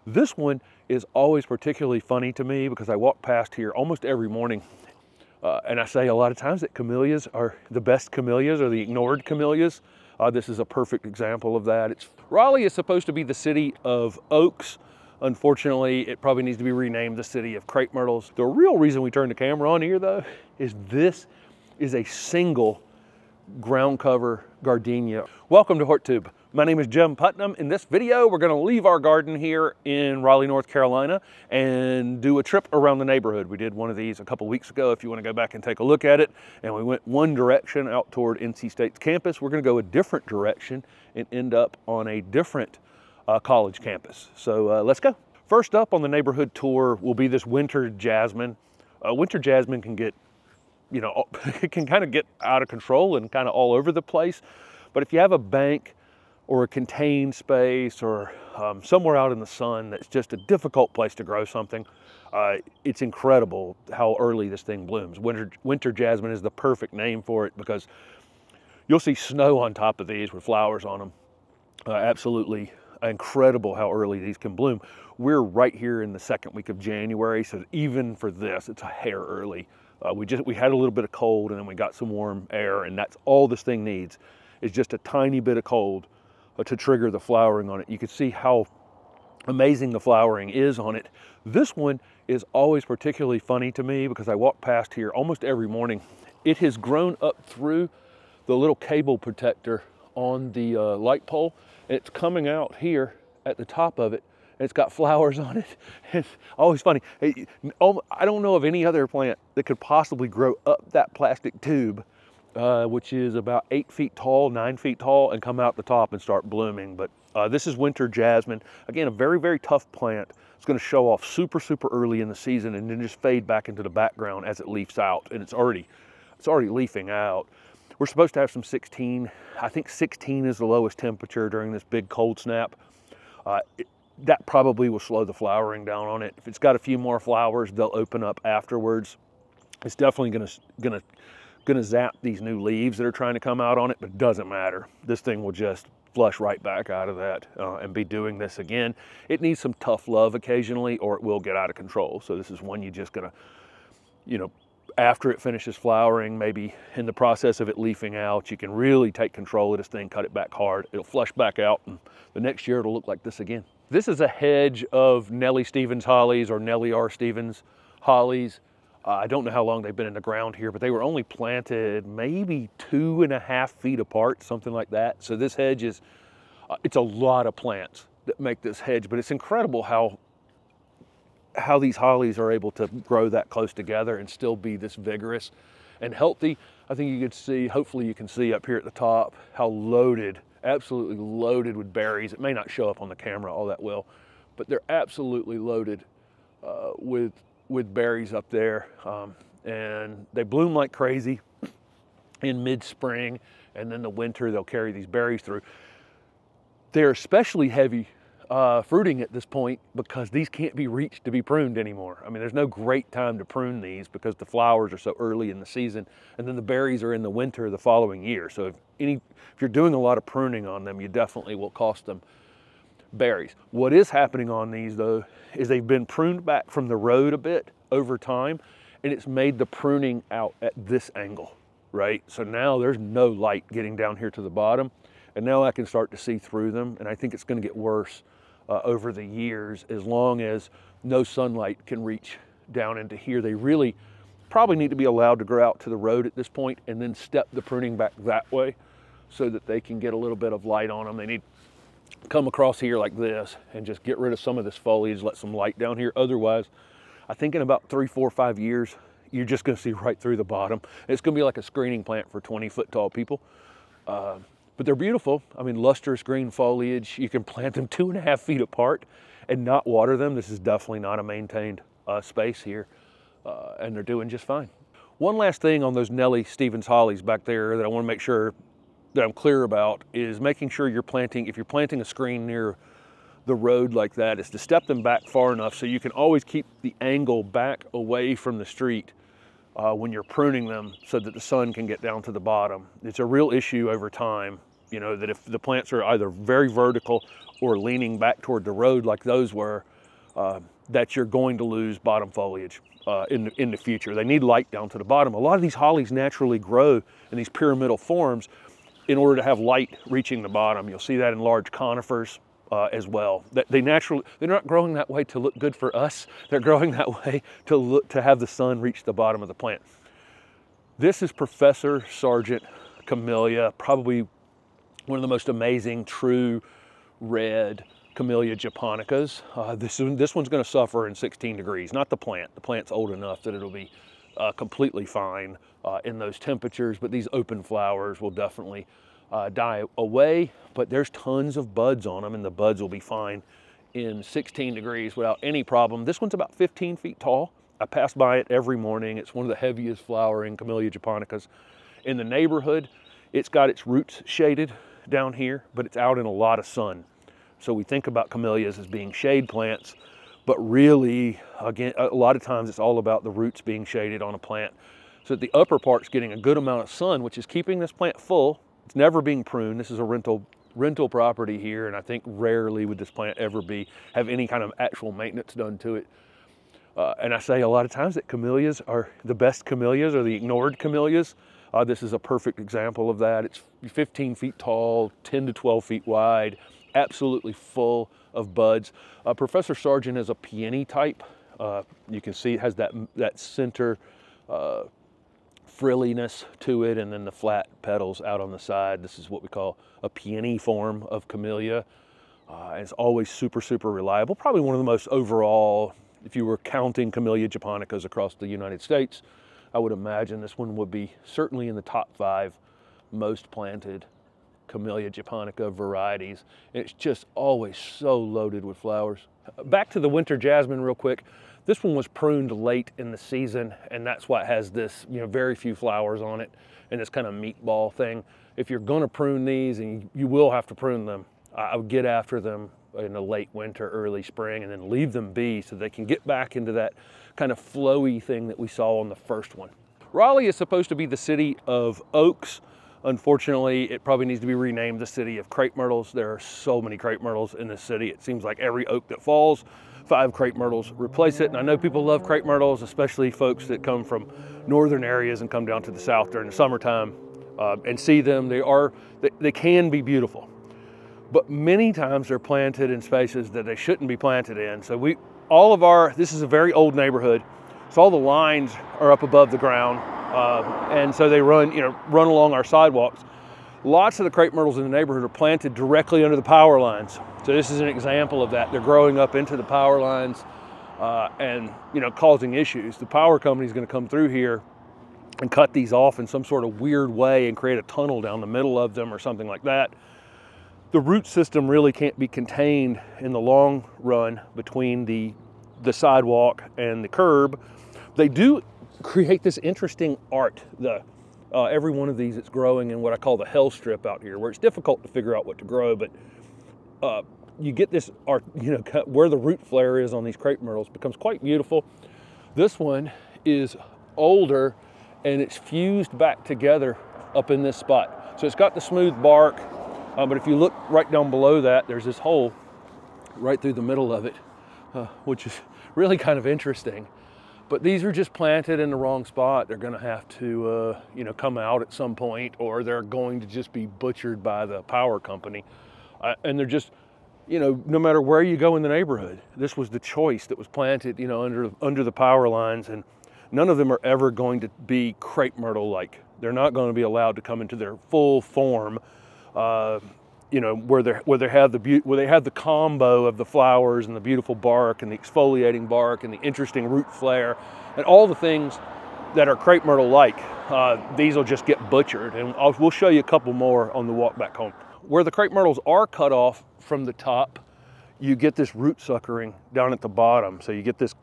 This one is always particularly funny to me because I walk past here almost every morning. And I say a lot of times that camellias are the best camellias or the ignored camellias. This is a perfect example of that. Raleigh is supposed to be the city of oaks. Unfortunately, it probably needs to be renamed the city of crepe myrtles. The real reason we turned the camera on here though, is this is a single ground cover gardenia. Welcome to HortTube. My name is Jim Putnam. In this video, we're gonna leave our garden here in Raleigh, North Carolina and do a trip around the neighborhood. We did one of these a couple weeks ago if you wanna go back and take a look at it. And we went one direction out toward NC State's campus. We're gonna go a different direction and end up on a different college campus. So let's go. First up on the neighborhood tour will be this winter jasmine. Winter jasmine can get, it can kind of get out of control and kind of all over the place. But if you have a bank or a contained space or somewhere out in the sun that's just a difficult place to grow something, it's incredible how early this thing blooms. Winter jasmine is the perfect name for it because you'll see snow on top of these with flowers on them. Absolutely incredible how early these can bloom. We're right here in the second week of January, so even for this, it's a hair early. We had a little bit of cold and then we got some warm air, and that's all this thing needs is just a tiny bit of cold to trigger the flowering on it. You can see how amazing the flowering is on it. This one is always particularly funny to me because I walk past here almost every morning. It has grown up through the little cable protector on the light pole. It's coming out here at the top of it. It's got flowers on it. It's always funny. I don't know of any other plant that could possibly grow up that plastic tube, which is about 8 feet tall, 9 feet tall, and come out the top and start blooming. But this is winter jasmine. Again, a very, very tough plant. It's going to show off super, super early in the season and then just fade back into the background as it leaves out. And it's already leafing out. We're supposed to have some 16. I think 16 is the lowest temperature during this big cold snap. That probably will slow the flowering down on it. If it's got a few more flowers, they'll open up afterwards. It's definitely gonna zap these new leaves that are trying to come out on it, but it doesn't matter. This thing will just flush right back out of that and be doing this again. It needs some tough love occasionally or it will get out of control. So this is one you just gonna, after it finishes flowering, maybe in the process of it leafing out, you can really take control of this thing, cut it back hard. It'll flush back out, and the next year it'll look like this again. This is a hedge of Nellie Stevens hollies or Nellie R. Stevens hollies. I don't know how long they've been in the ground here, but they were only planted maybe 2.5 feet apart, something like that. So this hedge is, it's a lot of plants that make this hedge, but it's incredible how these hollies are able to grow that close together and still be this vigorous and healthy. I think you can see, hopefully you can see up here at the top, how loaded, absolutely loaded with berries. It may not show up on the camera all that well, but they're absolutely loaded with berries up there. And they bloom like crazy in mid-spring, and then the winter they'll carry these berries through. They're especially heavy fruiting at this point because these can't be reached to be pruned anymore. I mean, there's no great time to prune these because the flowers are so early in the season, and then the berries are in the winter the following year. So if you're doing a lot of pruning on them, you definitely will cost them berries. What is happening on these though is they've been pruned back from the road a bit over time, and it's made the pruning out at this angle, right? So now there's no light getting down here to the bottom, and now I can start to see through them, and I think it's going to get worse over the years as long as no sunlight can reach down into here. They really probably need to be allowed to grow out to the road at this point and then step the pruning back that way so that they can get a little bit of light on them. They need to come across here like this and just get rid of some of this foliage, let some light down here. Otherwise, I think in about 3, 4, 5 years, you're just going to see right through the bottom. It's going to be like a screening plant for 20-foot tall people. But they're beautiful. I mean, lustrous green foliage. You can plant them 2.5 feet apart and not water them. This is definitely not a maintained space here, and they're doing just fine. One last thing on those Nellie Stevens hollies back there that I want to make sure that I'm clear about is making sure if you're planting a screen near the road like that, is to step them back far enough so you can always keep the angle back away from the street when you're pruning them so that the sun can get down to the bottom. It's a real issue over time You know, that if the plants are either very vertical or leaning back toward the road like those were, that you're going to lose bottom foliage in the future. They need light down to the bottom. A lot of these hollies naturally grow in these pyramidal forms in order to have light reaching the bottom. You'll see that in large conifers as well. They're not growing that way to look good for us. They're growing that way to have the sun reach the bottom of the plant. This is Professor Sargent Camellia, probably one of the most amazing true red Camellia japonicas. This one's going to suffer in 16 degrees, not the plant. The plant's old enough that it'll be completely fine in those temperatures, but these open flowers will definitely die away. But there's tons of buds on them, and the buds will be fine in 16 degrees without any problem. This one's about 15 feet tall. I pass by it every morning. It's one of the heaviest flowering Camellia japonicas in the neighborhood. It's got its roots shaded down here, but it's out in a lot of sun. So we think about camellias as being shade plants, but really, again, a lot of times it's all about the roots being shaded on a plant. So that the upper part's getting a good amount of sun, which is keeping this plant full. It's never being pruned. This is a rental property here, and I think rarely would this plant ever have any kind of actual maintenance done to it. And I say a lot of times that camellias are the best camellias, or the ignored camellias. This is a perfect example of that. It's 15 feet tall, 10 to 12 feet wide, absolutely full of buds. Professor Sargent is a peony type. You can see it has that center frilliness to it, and then the flat petals out on the side. This is what we call a peony form of camellia. It's always super, super reliable. Probably one of the most overall, if you were counting Camellia japonicas across the United States, I would imagine this one would be certainly in the top 5 most planted Camellia japonica varieties. It's just always so loaded with flowers. Back to the winter jasmine real quick. This one was pruned late in the season, and that's why it has this, very few flowers on it and this kind of meatball thing. If you're gonna prune these, and you will have to prune them, I would get after them in the late winter, early spring, and then leave them be so they can get back into that kind of flowy thing that we saw on the first one. Raleigh is supposed to be the city of oaks. Unfortunately, it probably needs to be renamed the city of crepe myrtles. There are so many crepe myrtles in this city. It seems like every oak that falls, 5 crepe myrtles replace it. And I know people love crepe myrtles, especially folks that come from northern areas and come down to the south during the summertime and see them. They can be beautiful, but many times they're planted in spaces that they shouldn't be planted in. So this is a very old neighborhood, so all the lines are up above the ground, and so they run along our sidewalks. Lots of the crepe myrtles in the neighborhood are planted directly under the power lines. So this is an example of that. They're growing up into the power lines and causing issues. The power company is going to come through here and cut these off in some sort of weird way and create a tunnel down the middle of them or something like that. The root system really can't be contained in the long run between the sidewalk and the curb. They do create this interesting art. Every one of these is growing in what I call the hell strip out here, where it's difficult to figure out what to grow, but you get this art, where the root flare is on these crepe myrtles becomes quite beautiful. This one is older, and it's fused back together up in this spot. So it's got the smooth bark, but if you look right down below that, there's this hole right through the middle of it, which is really kind of interesting. But these are just planted in the wrong spot. They're going to have to, come out at some point, or they're going to just be butchered by the power company. And they're just, no matter where you go in the neighborhood, this was the choice that was planted, under the power lines, and none of them are ever going to be crepe myrtle-like. They're not going to be allowed to come into their full form, where they have the combo of the flowers and the beautiful bark and the exfoliating bark and the interesting root flare and all the things that are crepe myrtle-like. These will just get butchered, and we'll show you a couple more on the walk back home. Where the crepe myrtles are cut off from the top, you get this root suckering down at the bottom. So you get this,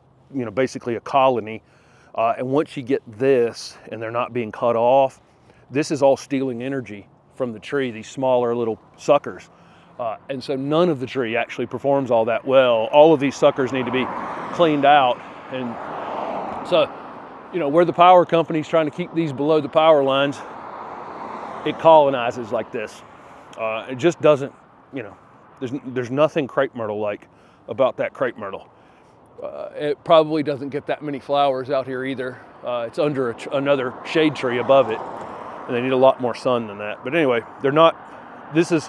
basically a colony. And once you get this and they're not being cut off, this is all stealing energy from the tree, these smaller little suckers. And so none of the tree actually performs all that well. All of these suckers need to be cleaned out. And so, where the power company's trying to keep these below the power lines, it colonizes like this. It just doesn't, you know, there's nothing crepe myrtle-like about that crepe myrtle. It probably doesn't get that many flowers out here either. It's under another shade tree above it, and they need a lot more sun than that. But anyway, they're not, this is,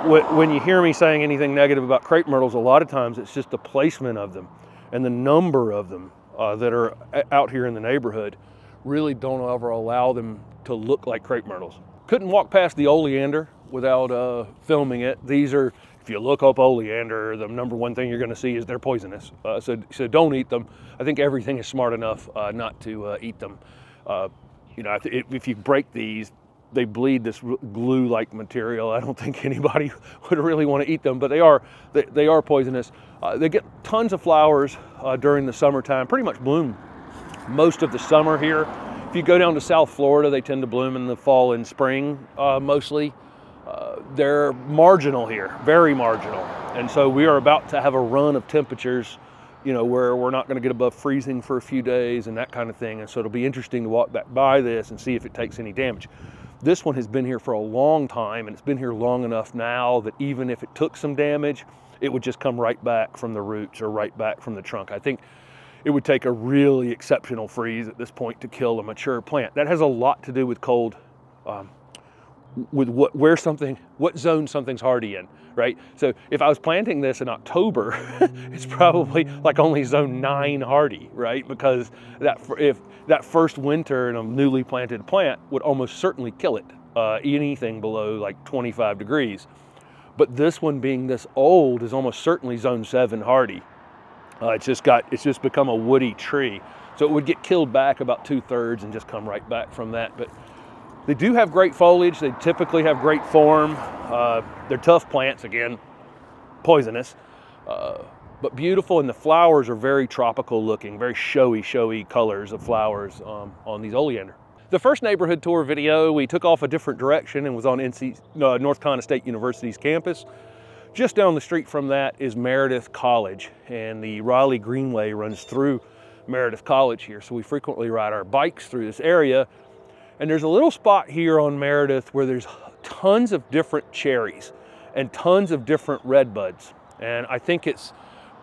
when you hear me saying anything negative about crepe myrtles, a lot of times it's just the placement of them and the number of them that are out here in the neighborhood really don't ever allow them to look like crepe myrtles. Couldn't walk past the oleander without filming it. These are, if you look up oleander, the number one thing you're going to see is they're poisonous. So don't eat them. I think everything is smart enough not to eat them. You know, if you break these, they bleed this glue-like material. I don't think anybody would really want to eat them, but they are poisonous. They get tons of flowers during the summertime. Pretty much bloom most of the summer here. If you go down to South Florida, they tend to bloom in the fall and spring mostly. They're marginal here, very marginal. And so we are about to have a run of temperatures, you know, where we're not going to get above freezing for a few days and that kind of thing. And so it'll be interesting to walk back by this and see if it takes any damage. This one has been here for a long time, and it's been here long enough now that even if it took some damage, it would just come right back from the roots or right back from the trunk. I think it would take a really exceptional freeze at this point to kill a mature plant. That has a lot to do with cold, with what zone something's hardy in, right? So if I was planting this in October, it's probably like only zone 9 hardy, right? Because if that first winter in a newly planted plant would almost certainly kill it, anything below like 25 degrees. But this one being this old is almost certainly zone 7 hardy. It's just become a woody tree. So it would get killed back about 2/3 and just come right back from that. But they do have great foliage. They typically have great form. They're tough plants, again, poisonous, but beautiful. And the flowers are very tropical looking, very showy colors of flowers on these oleander. The first neighborhood tour video, we took off a different direction and was on North Carolina State University's campus. Just down the street from that is Meredith College, and the Raleigh Greenway runs through Meredith College here. So we frequently ride our bikes through this area. And there's a little spot here on Meredith where there's tons of different cherries and tons of different red buds. And I think it's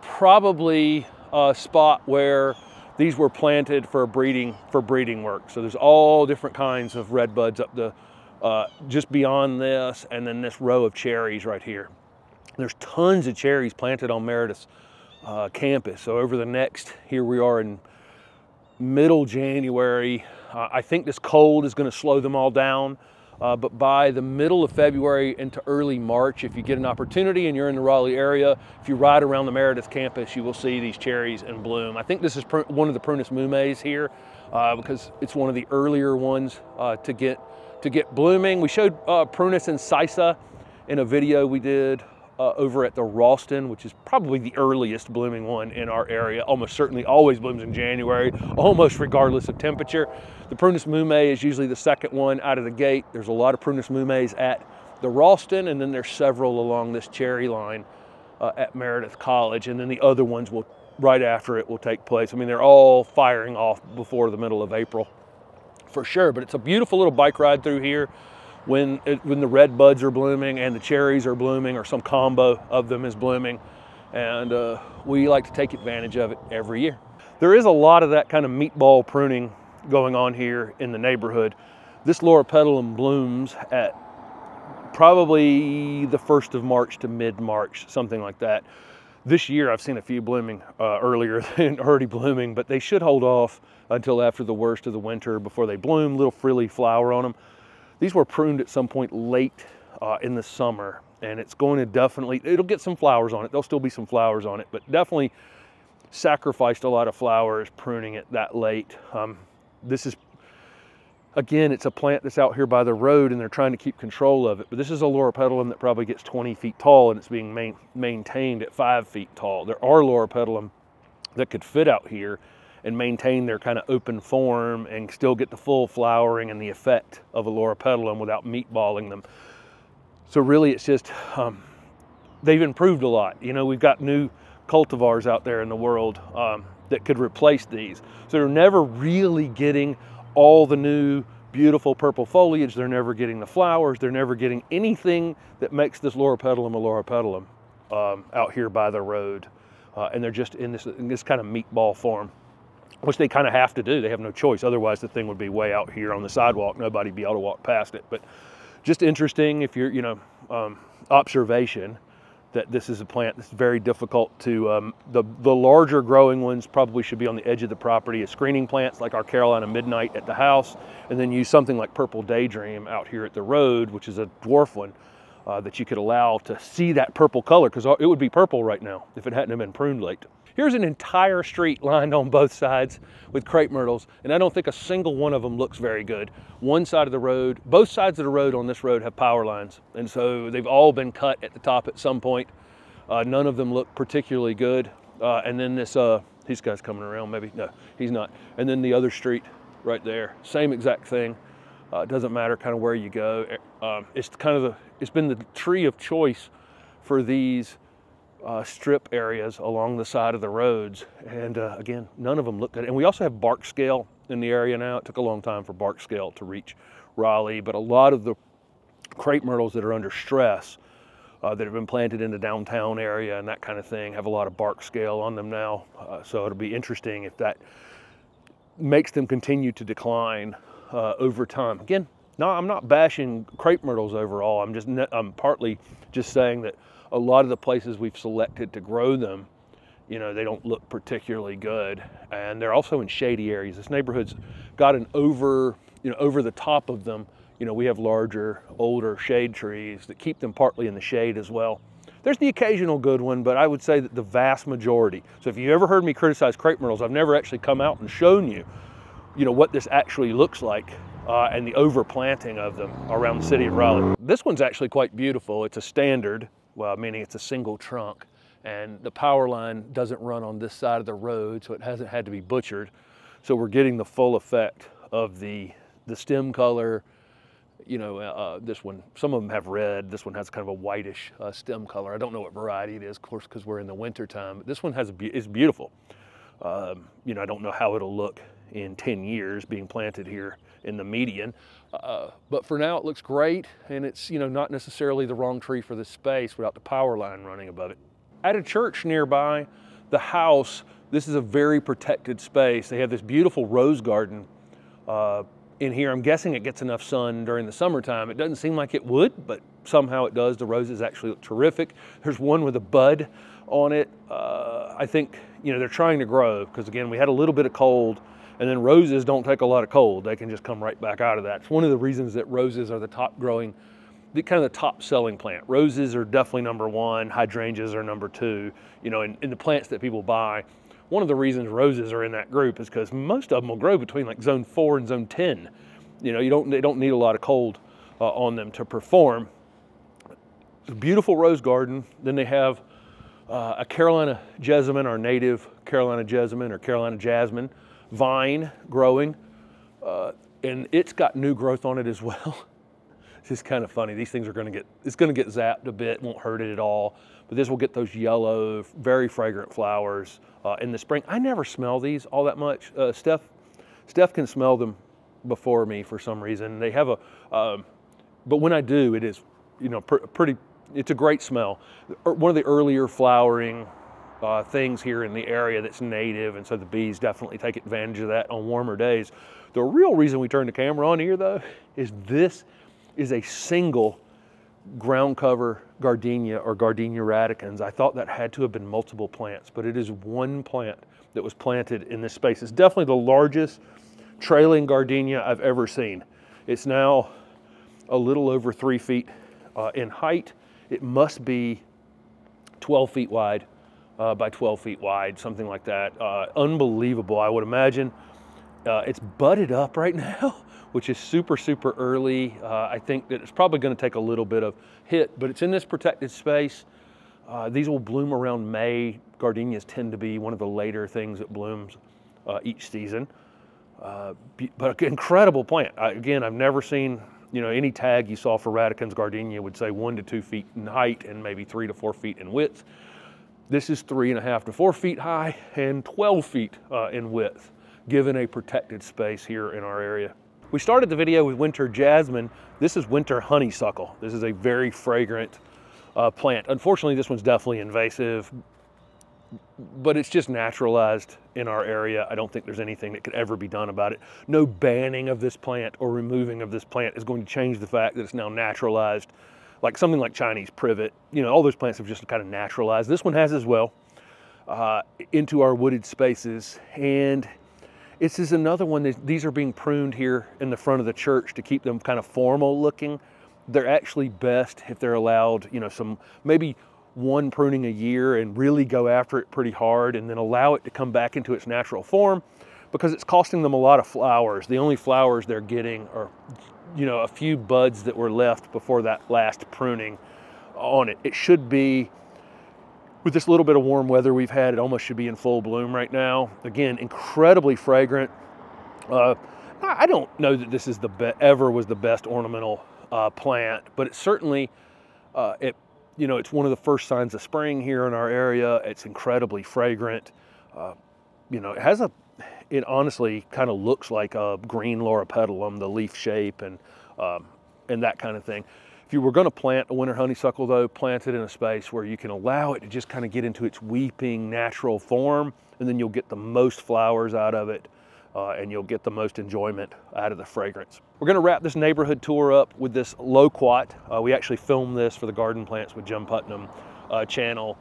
probably a spot where these were planted for breeding work. So there's all different kinds of red buds up the, just beyond this, and then this row of cherries right here. There's tons of cherries planted on Meredith's campus. So over the next, here we are in middle January, I think this cold is going to slow them all down, but by the middle of February into early March, if you get an opportunity and you're in the Raleigh area, if you ride around the Meredith campus, you will see these cherries in bloom. I think this is one of the Prunus mumes here because it's one of the earlier ones to get blooming. We showed Prunus incisa in a video we did over at the Ralston, which is probably the earliest blooming one in our area. Almost certainly always blooms in January, almost regardless of temperature. The Prunus mume is usually the second one out of the gate. There's a lot of Prunus mumes at the Ralston, and then there's several along this cherry line at Meredith College, and then the other ones will, right after it will take place. I mean, they're all firing off before the middle of April for sure, but it's a beautiful little bike ride through here when the red buds are blooming and the cherries are blooming, or some combo of them is blooming. And we like to take advantage of it every year. There is a lot of that kind of meatball pruning going on here in the neighborhood. This loropetalum blooms at probably the 1st of March to mid-March, something like that. This year I've seen a few blooming earlier than already blooming, but they should hold off until after the worst of the winter before they bloom. Little frilly flower on them. These were pruned at some point late in the summer, and it's going to definitely, it'll get some flowers on it. There'll still be some flowers on it, but definitely sacrificed a lot of flowers pruning it that late. This is, again, it's a plant that's out here by the road and they're trying to keep control of it, but this is a loropetalum that probably gets 20 feet tall and it's being maintained at 5 feet tall. There are loropetalum that could fit out here and maintain their kind of open form and still get the full flowering and the effect of a loropetalum without meatballing them. So really it's just, they've improved a lot. You know, we've got new cultivars out there in the world that could replace these. So they're never really getting all the new beautiful purple foliage. They're never getting the flowers. They're never getting anything that makes this loropetalum a loropetalum out here by the road. And they're just in this kind of meatball form, which they kind of have to do. They have no choice. Otherwise, the thing would be way out here on the sidewalk. Nobody'd be able to walk past it. But just interesting if you're, observation that this is a plant that's very difficult to, the larger growing ones probably should be on the edge of the property as screening plants like our Carolina Midnight at the house, and then use something like Purple Daydream out here at the road, which is a dwarf one that you could allow to see that purple color, because it would be purple right now if it hadn't been pruned late. Here's an entire street lined on both sides with crepe myrtles, and I don't think a single one of them looks very good. One side of the road, both sides of the road on this road have power lines, and so they've all been cut at the top at some point. None of them look particularly good. And then this guy's coming around, maybe. No, he's not. And then the other street right there, same exact thing. It doesn't matter kind of where you go. It's been the tree of choice for these strip areas along the side of the roads. And again, none of them look good. And we also have bark scale in the area now. It took a long time for bark scale to reach Raleigh, but a lot of the crepe myrtles that are under stress that have been planted in the downtown area and that kind of thing have a lot of bark scale on them now. So it'll be interesting if that makes them continue to decline over time. Again, no, I'm not bashing crepe myrtles overall. I'm partly just saying that a lot of the places we've selected to grow them, they don't look particularly good. And they're also in shady areas. This neighborhood's got an over the top of them, we have larger, older shade trees that keep them partly in the shade as well. There's the occasional good one, but I would say that the vast majority. So if you ever heard me criticize crepe myrtles, I've never actually come out and shown you, what this actually looks like and the overplanting of them around the city of Raleigh. This one's actually quite beautiful. It's a standard, well, meaning it's a single trunk, and the power line doesn't run on this side of the road, so it hasn't had to be butchered. So we're getting the full effect of the stem color. This one, some of them have red. This one has kind of a whitish stem color. I don't know what variety it is, of course, because we're in the winter time. But this one is beautiful. I don't know how it'll look in 10 years being planted here in the median. But for now, it looks great, and it's not necessarily the wrong tree for this space without the power line running above it. At a church nearby, the house, this is a very protected space. They have this beautiful rose garden in here. I'm guessing it gets enough sun during the summertime. It doesn't seem like it would, but somehow it does. The roses actually look terrific. There's one with a bud on it. I think, they're trying to grow because, again, we had a little bit of cold, and then roses don't take a lot of cold. They can just come right back out of that. It's one of the reasons that roses are the top growing, kind of the top selling plant. Roses are definitely number one. Hydrangeas are number two. In the plants that people buy, one of the reasons roses are in that group is because most of them will grow between like zone 4 and zone 10. They don't need a lot of cold on them to perform. It's a beautiful rose garden. Then they have a Carolina jessamine, our native Carolina jessamine or Carolina jasmine vine growing, and it's got new growth on it as well. It's just kind of funny. These things it's going to get zapped a bit, won't hurt it at all. But this will get those yellow, very fragrant flowers in the spring. I never smell these all that much. Steph can smell them before me for some reason. They have but when I do, it is, it's a great smell. One of the earlier flowering things here in the area that's native, and so the bees definitely take advantage of that on warmer days. The real reason we turned the camera on here, though, is this is a single ground cover gardenia or gardenia radicans. I thought that had to have been multiple plants, but it is one plant that was planted in this space. It's definitely the largest trailing gardenia I've ever seen. It's now a little over 3 feet in height. It must be 12 feet wide by 12 feet wide, something like that. Unbelievable, I would imagine. It's budded up right now, which is super, super early. I think that it's probably going to take a little bit of hit, but it's in this protected space. These will bloom around May. Gardenias tend to be one of the later things that blooms each season. But an incredible plant. Again, I've never seen, any tag you saw for radicans gardenia would say 1 to 2 feet in height and maybe 3 to 4 feet in width. This is 3.5 to 4 feet high and 12 feet in width, given a protected space here in our area. We started the video with winter jasmine. This is winter honeysuckle. This is a very fragrant plant. Unfortunately, this one's definitely invasive, but it's just naturalized in our area. I don't think there's anything that could ever be done about it. No banning of this plant or removing of this plant is going to change the fact that it's now naturalized. Like something like Chinese privet, you know, all those plants have just kind of naturalized. This one has as well into our wooded spaces. And this is another one that these are being pruned here in the front of the church to keep them kind of formal looking. They're actually best if they're allowed, you know, some maybe one pruning a year and really go after it pretty hard and then allow it to come back into its natural form, because it's costing them a lot of flowers. The only flowers they're getting are, you know, a few buds that were left before that last pruning on it. It should be, with this little bit of warm weather we've had, it almost should be in full bloom right now. Again, incredibly fragrant. I don't know that this is ever was the best ornamental plant, but it's certainly, you know, it's one of the first signs of spring here in our area. It's incredibly fragrant. You know, it honestly kind of looks like a green loropetalum, the leaf shape and that kind of thing. If you were going to plant a winter honeysuckle, though, plant it in a space where you can allow it to just kind of get into its weeping natural form, and then you'll get the most flowers out of it, and you'll get the most enjoyment out of the fragrance. We're going to wrap this neighborhood tour up with this loquat. We actually filmed this for the Garden Plants with Jim Putnam channel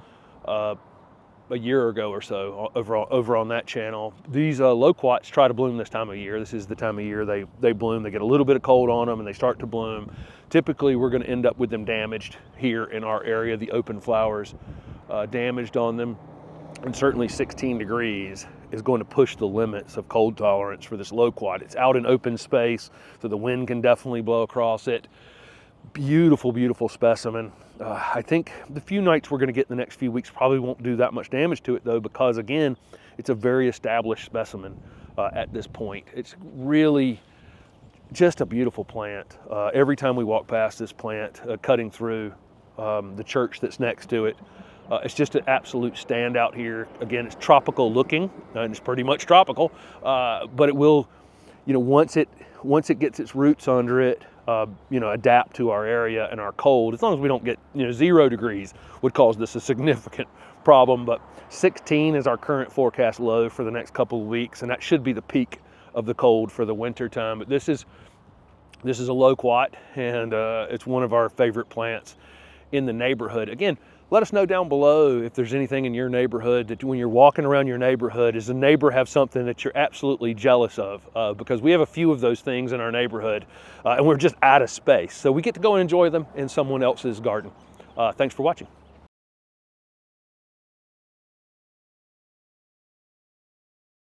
a year ago or so over on that channel. These loquats try to bloom this time of year. This is the time of year they bloom. They get a little bit of cold on them and they start to bloom. Typically, we're going to end up with them damaged here in our area, the open flowers damaged on them. And certainly 16 degrees is going to push the limits of cold tolerance for this loquat. It's out in open space, so the wind can definitely blow across it. Beautiful, beautiful specimen. I think the few nights we're going to get in the next few weeks probably won't do that much damage to it, though, because again, it's a very established specimen at this point. It's really just a beautiful plant. Every time we walk past this plant, cutting through the church that's next to it, it's just an absolute standout here. Again, it's tropical looking, and it's pretty much tropical, but it will, you know, once it gets its roots under it, you know, adapt to our area and our cold. As long as we don't get, you know, 0 degrees would cause this a significant problem, but 16 is our current forecast low for the next couple of weeks, and that should be the peak of the cold for the winter time. But this is a loquat, and it's one of our favorite plants in the neighborhood. Again, let us know down below if there's anything in your neighborhood that when you're walking around your neighborhood, does the neighbor have something that you're absolutely jealous of? Because we have a few of those things in our neighborhood, and we're just out of space. So we get to go and enjoy them in someone else's garden. Thanks for watching.